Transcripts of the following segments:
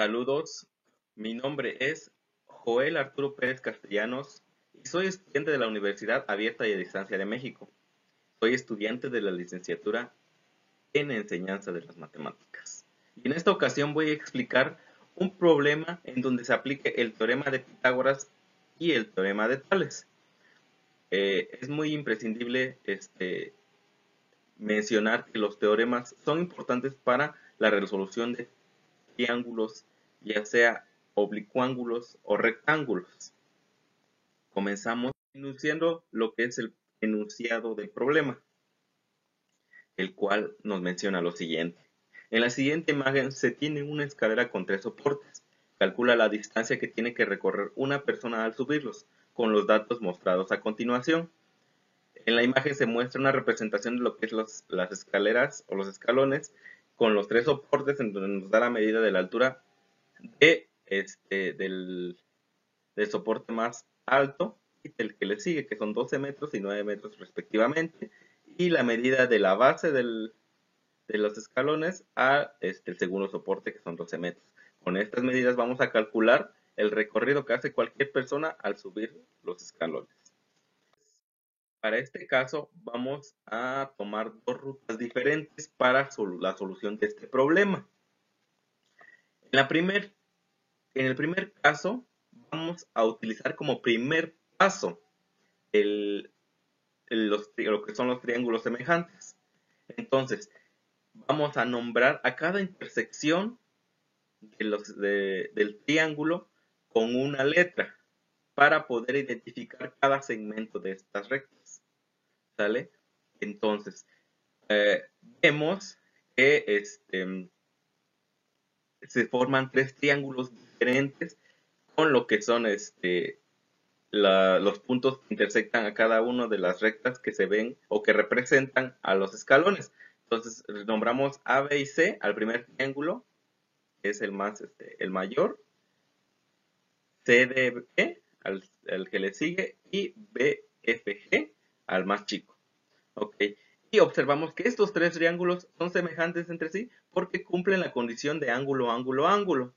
Saludos, mi nombre es Joel Arturo Pérez Castellanos y soy estudiante de la Universidad Abierta y a Distancia de México. Soy estudiante de la licenciatura en Enseñanza de las Matemáticas. Y en esta ocasión voy a explicar un problema en donde se aplique el teorema de Pitágoras y el teorema de Tales. Es muy imprescindible mencionar que los teoremas son importantes para la resolución de triángulos, ya sea oblicuángulos o rectángulos. Comenzamos enunciando lo que es el enunciado del problema, el cual nos menciona lo siguiente. En la siguiente imagen se tiene una escalera con 3 soportes. Calcula la distancia que tiene que recorrer una persona al subirlos, con los datos mostrados a continuación. En la imagen se muestra una representación de lo que es las escaleras o los escalones, con los 3 soportes en donde nos da la medida de la altura del soporte más alto y del que le sigue, que son 12 metros y 9 metros respectivamente, y la medida de la base de los escalones el segundo soporte, que son 12 metros. Con estas medidas vamos a calcular el recorrido que hace cualquier persona al subir los escalones. Para este caso vamos a tomar dos rutas diferentes para la solución de este problema. En el primer caso vamos a utilizar como primer paso lo que son los triángulos semejantes. Entonces, vamos a nombrar a cada intersección del triángulo con una letra para poder identificar cada segmento de estas rectas. ¿Sale? Entonces, vemos que se forman 3 triángulos diferentes con lo que son los puntos que intersectan a cada una de las rectas que se ven o que representan a los escalones. Entonces nombramos A, B y C al primer triángulo, que es el mayor, C, D, E al que le sigue y B, F, G al más chico. Ok. Y observamos que estos 3 triángulos son semejantes entre sí porque cumplen la condición de ángulo, ángulo, ángulo.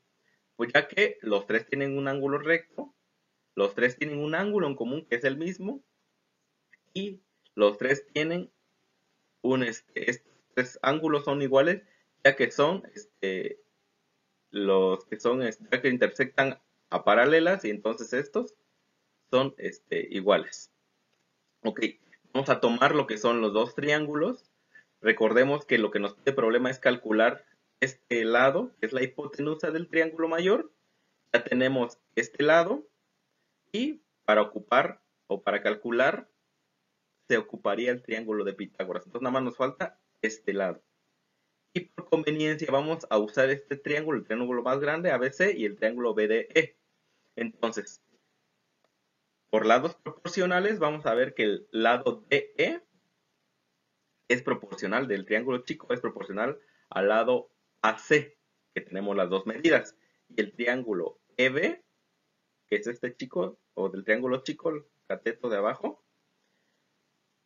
Pues ya que los 3 tienen un ángulo recto, los 3 tienen un ángulo en común que es el mismo, y los 3 tienen estos 3 ángulos son iguales, ya que son ya que intersectan a paralelas, y entonces estos son iguales. Ok, vamos a tomar lo que son los dos triángulos. Recordemos que lo que nos pide problema es calcular este lado, que es la hipotenusa del triángulo mayor. Ya tenemos este lado, y para ocupar o para calcular se ocuparía el triángulo de Pitágoras. Entonces nada más nos falta este lado. Y por conveniencia vamos a usar este triángulo, el triángulo más grande, ABC, y el triángulo BDE. Entonces, por lados proporcionales, vamos a ver que el lado DE es proporcional del triángulo chico, es proporcional al lado AC, que tenemos las dos medidas. Y el triángulo EB, que es este chico, o del triángulo chico, el cateto de abajo,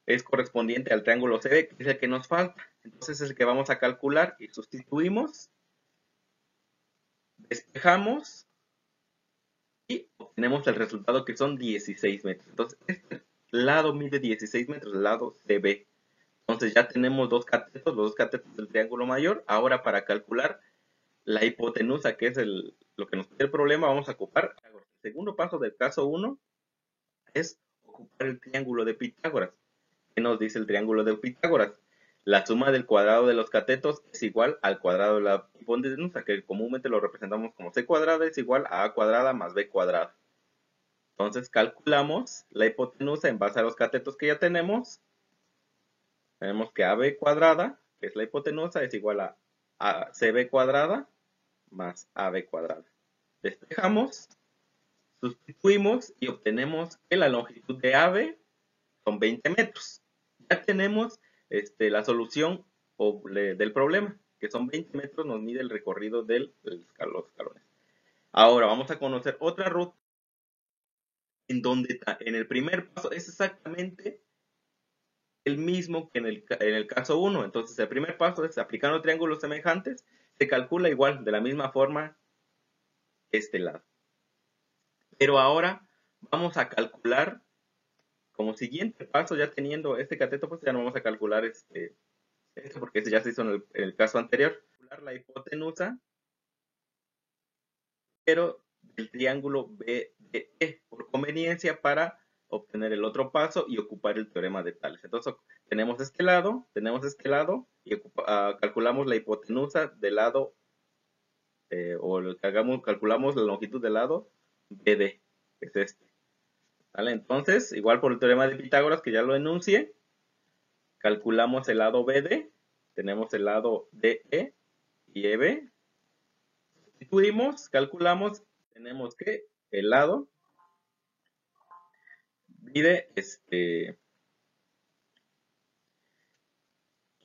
es correspondiente al triángulo CB, que es el que nos falta. Entonces es el que vamos a calcular y sustituimos, despejamos y obtenemos el resultado, que son 16 metros. Entonces este lado mide 16 metros, el lado CB. Entonces ya tenemos los dos catetos del triángulo mayor. Ahora, para calcular la hipotenusa, que es lo que nos pide el problema, vamos a ocupar el segundo paso del caso 1, es ocupar el triángulo de Pitágoras. ¿Qué nos dice el triángulo de Pitágoras? La suma del cuadrado de los catetos es igual al cuadrado de la hipotenusa, que comúnmente lo representamos como c cuadrada es igual a a cuadrada más b cuadrada. Entonces calculamos la hipotenusa en base a los catetos que ya tenemos. Tenemos que AB cuadrada, que es la hipotenusa, es igual a CB cuadrada más AB cuadrada. Despejamos, sustituimos y obtenemos que la longitud de AB son 20 metros. Ya tenemos la solución del problema, que son 20 metros, nos mide el recorrido de los escalones. Ahora vamos a conocer otra ruta en donde en el primer paso es exactamente el mismo que en el caso 1. Entonces el primer paso es, aplicando triángulos semejantes, se calcula igual, de la misma forma este lado. Pero ahora vamos a calcular, como siguiente paso, ya teniendo este cateto, pues ya no vamos a calcular esto porque ya se hizo en el caso anterior. Calcular la hipotenusa, pero del triángulo BDE, por conveniencia para obtener el otro paso y ocupar el teorema de Tales. Entonces tenemos este lado y calculamos la hipotenusa del lado, calculamos la longitud del lado BD, que es este. ¿Vale? Entonces, igual por el teorema de Pitágoras, que ya lo enuncié, calculamos el lado BD, tenemos el lado DE y EB, sustituimos, calculamos, tenemos que el lado mide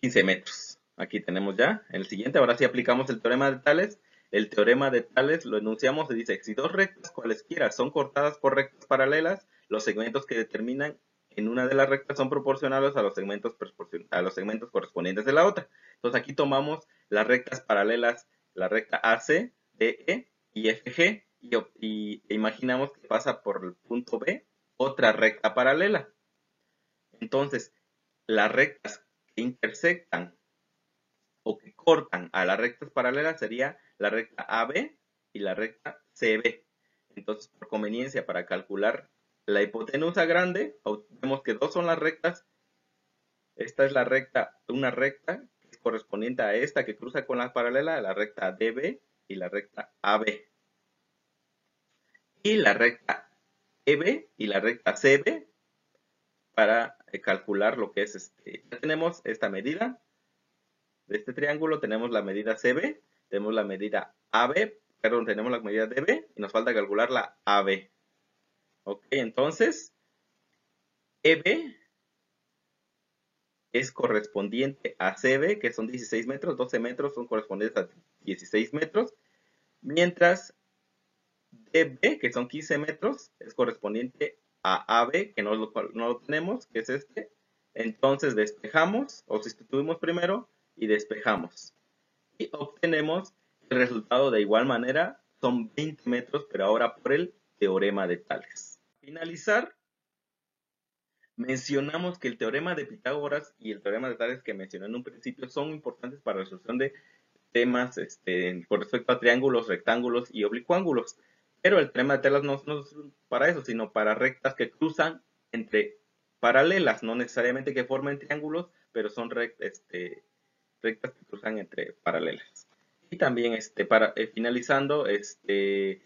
15 metros. Aquí tenemos ya el siguiente. Ahora sí aplicamos el teorema de Tales. El teorema de Tales lo enunciamos y dice: si dos rectas cualesquiera son cortadas por rectas paralelas, los segmentos que determinan en una de las rectas son proporcionales a los segmentos correspondientes de la otra. Entonces aquí tomamos las rectas paralelas, la recta AC, DE y FG, y imaginamos que pasa por el punto B otra recta paralela. Entonces, las rectas que intersectan o que cortan a las rectas paralelas sería la recta AB y la recta CB. Entonces, por conveniencia, para calcular la hipotenusa grande, vemos que dos son las rectas. Esta es la recta, una recta que es correspondiente a esta que cruza con la paralela, la recta DB y la recta AB. Y la recta EB y la recta CB para calcular lo que es ya tenemos esta medida de este triángulo, tenemos la medida CB, tenemos la medida AB, perdón, tenemos la medida DB y nos falta calcular la AB. Ok, entonces EB es correspondiente a CB, que son 16 metros, 12 metros son correspondientes a 16 metros, mientras DB, que son 15 metros, es correspondiente a AB, que no lo tenemos, que es este. Entonces despejamos, o sustituimos primero y despejamos. Y obtenemos el resultado de igual manera, son 20 metros, pero ahora por el teorema de Tales. Para finalizar, mencionamos que el teorema de Pitágoras y el teorema de Tales que mencioné en un principio son importantes para la resolución de temas con respecto a triángulos, rectángulos y oblicuángulos. Pero el teorema de Tales no es para eso, sino para rectas que cruzan entre paralelas, no necesariamente que formen triángulos, pero son rectas que cruzan entre paralelas. Y también finalizando, este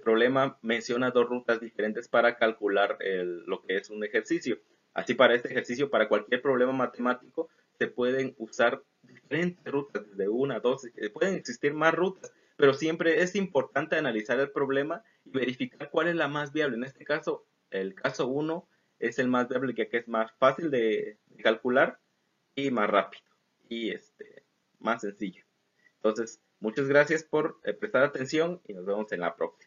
problema menciona dos rutas diferentes para calcular lo que es un ejercicio. Así, para este ejercicio, para cualquier problema matemático, se pueden usar diferentes rutas, desde una, dos, pueden existir más rutas, pero siempre es importante analizar el problema y verificar cuál es la más viable. En este caso, el caso 1 es el más viable, que es más fácil de calcular y más rápido y más sencillo. Entonces, muchas gracias por prestar atención y nos vemos en la próxima.